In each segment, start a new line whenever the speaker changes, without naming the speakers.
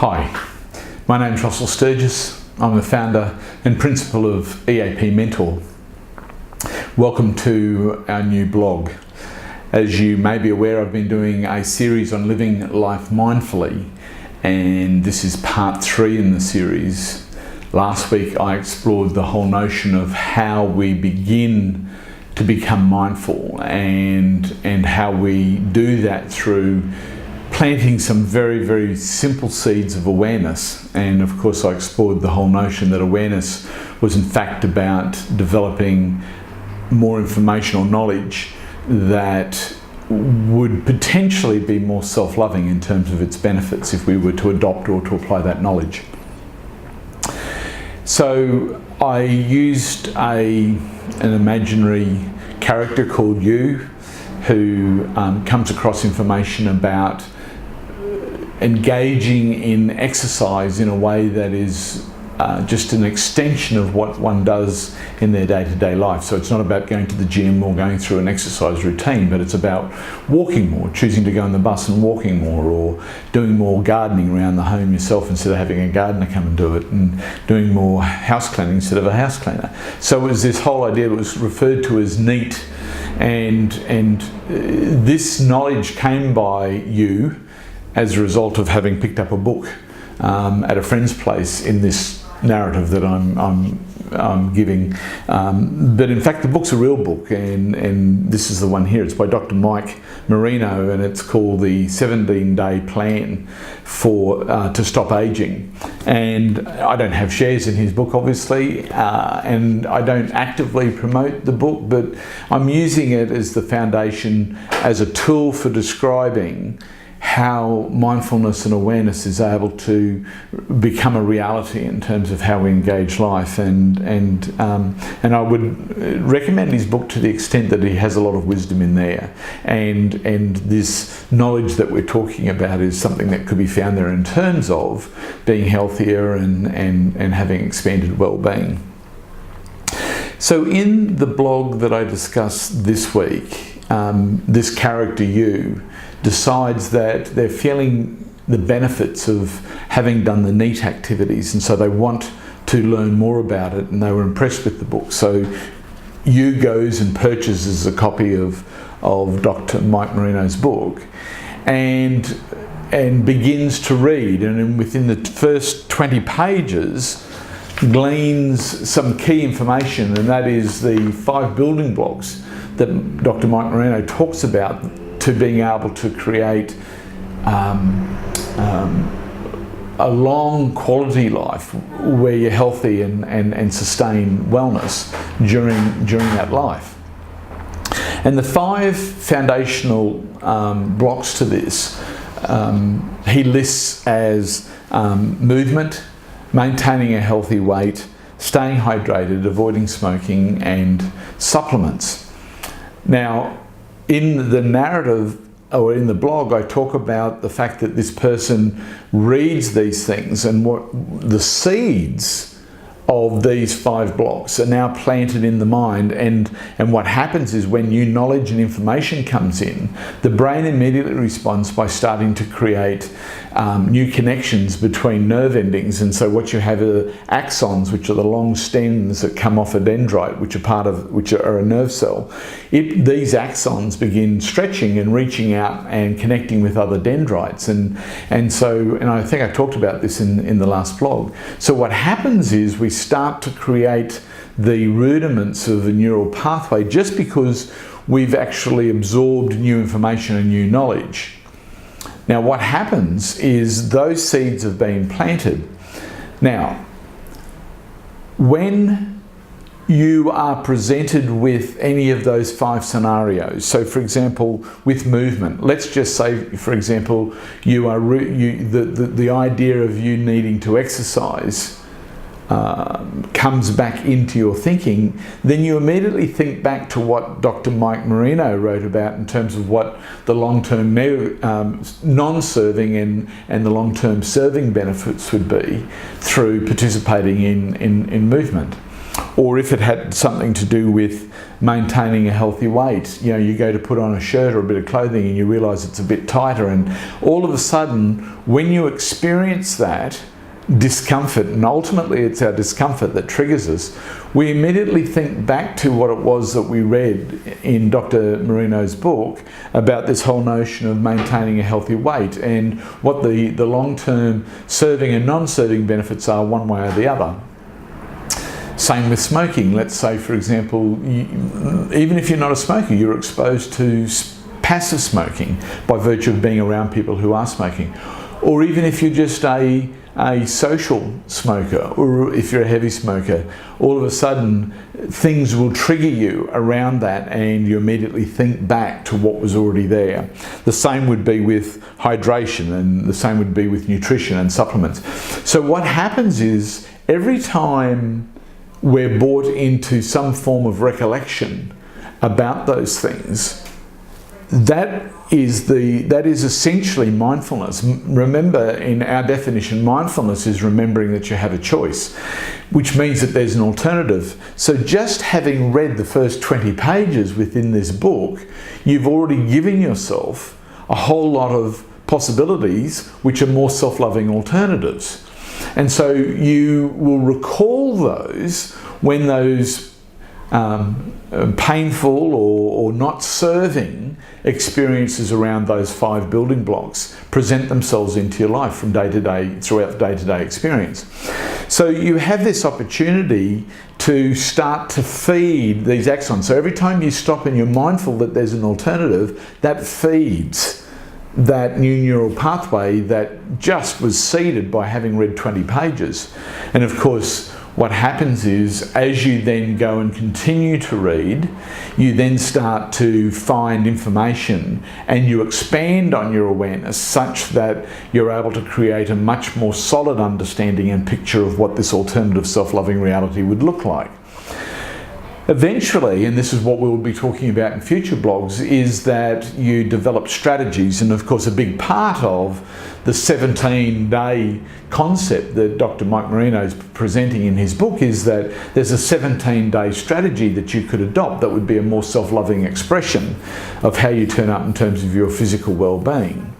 Hi, my name is Russell Sturgis. I'm the founder and principal of EAP Mentor. Welcome to our new blog. As you may be aware, I've been doing a series on living life mindfully, and this is part 3 in the series. Last week I explored the whole notion of how we begin to become mindful and how we do that through planting some very, very simple seeds of awareness. And of course I explored the whole notion that awareness was in fact about developing more information or knowledge that would potentially be more self-loving in terms of its benefits if we were to adopt or to apply that knowledge. So I used an imaginary character called you, who comes across information about engaging in exercise in a way that is just an extension of what one does in their day-to-day life. So it's not about going to the gym or going through an exercise routine, but it's about walking more, choosing to go on the bus and walking more, or doing more gardening around the home yourself instead of having a gardener come and do it, and doing more house cleaning instead of a house cleaner. So it was this whole idea that was referred to as NEAT, and this knowledge came by you as a result of having picked up a book at a friend's place in this narrative that I'm giving. But in fact the book's a real book, and this is the one here. It's by Dr. Mike Marino, and it's called the 17-Day Plan to Stop Aging. And I don't have shares in his book obviously, and I don't actively promote the book, but I'm using it as the foundation, as a tool for describing how mindfulness and awareness is able to become a reality in terms of how we engage life, and I would recommend his book to the extent that he has a lot of wisdom in there, and this knowledge that we're talking about is something that could be found there in terms of being healthier and having expanded well-being. So in the blog that I discussed this week, this character you decides that they're feeling the benefits of having done the NEAT activities, and so they want to learn more about it, and they were impressed with the book. So you goes and purchases a copy of Dr. Mike Marino's book and begins to read, and within the first 20 pages gleans some key information, and that is the 5 building blocks that Dr. Mike Marino talks about to being able to create a long quality life where you're healthy and sustain wellness during that life. And the 5 foundational blocks to this he lists as movement, maintaining a healthy weight, staying hydrated, avoiding smoking, and supplements. Now, in the narrative, or in the blog, I talk about the fact that this person reads these things, and what the seeds of these 5 blocks are now planted in the mind, and what happens is when new knowledge and information comes in, the brain immediately responds by starting to create new connections between nerve endings. And so what you have are axons, which are the long stems that come off a dendrite, which are a nerve cell. These axons begin stretching and reaching out and connecting with other dendrites, and I think I talked about this in the last blog. So what happens is we start to create the rudiments of a neural pathway just because we've actually absorbed new information and new knowledge. Now what happens is those seeds have been planted. Now, when you are presented with any of those 5 scenarios, so for example with movement, let's just say for example the idea of you needing to exercise comes back into your thinking, then you immediately think back to what Dr. Mike Marino wrote about in terms of what the long-term non-serving and the long-term serving benefits would be through participating in movement. or if it had something to do with maintaining a healthy weight. You know, you go to put on a shirt or a bit of clothing and you realise it's a bit tighter, and all of a sudden, when you experience that discomfort, and ultimately it's our discomfort that triggers us, we immediately think back to what it was that we read in Dr. Marino's book about this whole notion of maintaining a healthy weight and what the long-term serving and non-serving benefits are one way or the other. Same with smoking. Let's say, for example, even if you're not a smoker, you're exposed to passive smoking by virtue of being around people who are smoking. Or even if you're just a social smoker, or if you're a heavy smoker, all of a sudden things will trigger you around that and you immediately think back to what was already there. The same would be with hydration, and the same would be with nutrition and supplements. So what happens is every time we're brought into some form of recollection about those things, that is essentially mindfulness. Remember, in our definition, mindfulness is remembering that you have a choice, which means that there's an alternative. So just having read the first 20 pages within this book, you've already given yourself a whole lot of possibilities which are more self-loving alternatives. And so you will recall those when those painful or not serving experiences around those 5 building blocks present themselves into your life from day to day, throughout the day-to-day experience. So you have this opportunity to start to feed these axons. So every time you stop and you're mindful that there's an alternative, that feeds that new neural pathway that just was seeded by having read 20 pages. And of course, what happens is, as you then go and continue to read, you then start to find information and you expand on your awareness such that you're able to create a much more solid understanding and picture of what this alternative self-loving reality would look like. Eventually, and this is what we'll be talking about in future blogs, is that you develop strategies. And of course, a big part of the 17-day concept that Dr. Mike Marino is presenting in his book is that there's a 17-day strategy that you could adopt that would be a more self-loving expression of how you turn up in terms of your physical well-being.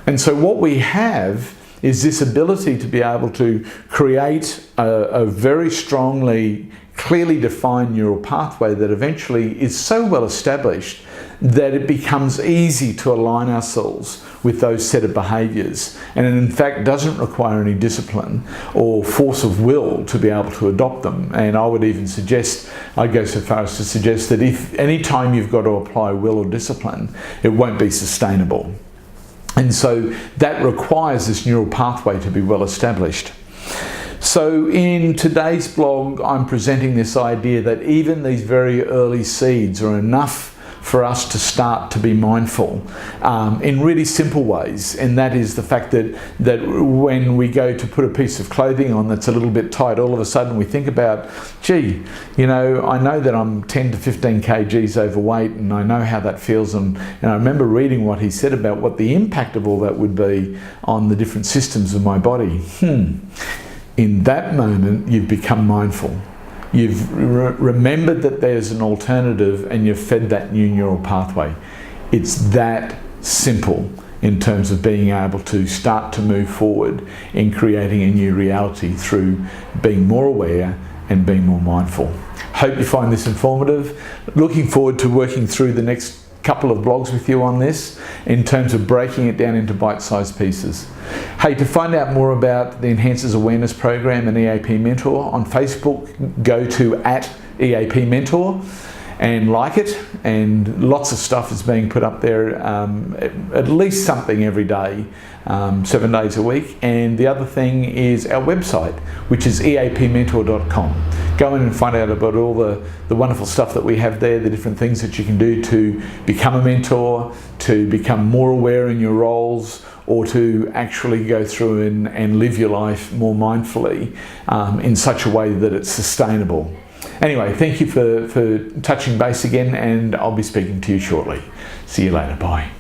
And so what we have is this ability to be able to create a very strongly, clearly defined neural pathway that eventually is so well established that it becomes easy to align ourselves with those set of behaviours, and it in fact doesn't require any discipline or force of will to be able to adopt them. And I would even suggest, I'd go so far as to suggest that if any time you've got to apply will or discipline, it won't be sustainable. And so that requires this neural pathway to be well established. So in today's blog, I'm presenting this idea that even these very early seeds are enough for us to start to be mindful in really simple ways. And that is the fact that when we go to put a piece of clothing on that's a little bit tight, all of a sudden we think about, gee, you know, I know that I'm 10 to 15 kgs overweight and I know how that feels. And I remember reading what he said about what the impact of all that would be on the different systems of my body. In that moment, you've become mindful. You've remembered that there's an alternative and you've fed that new neural pathway. It's that simple in terms of being able to start to move forward in creating a new reality through being more aware and being more mindful. Hope you find this informative. Looking forward to working through the next couple of blogs with you on this in terms of breaking it down into bite-sized pieces. Hey, to find out more about the Enhances Awareness Program and EAP Mentor, on Facebook, go to @EAP Mentor and like it, and lots of stuff is being put up there, at least something every day, 7 days a week. And the other thing is our website, which is eapmentor.com. Go in and find out about all the wonderful stuff that we have there, the different things that you can do to become a mentor, to become more aware in your roles, or to actually go through and live your life more mindfully in such a way that it's sustainable. Anyway, thank you for touching base again, and I'll be speaking to you shortly. See you later. Bye.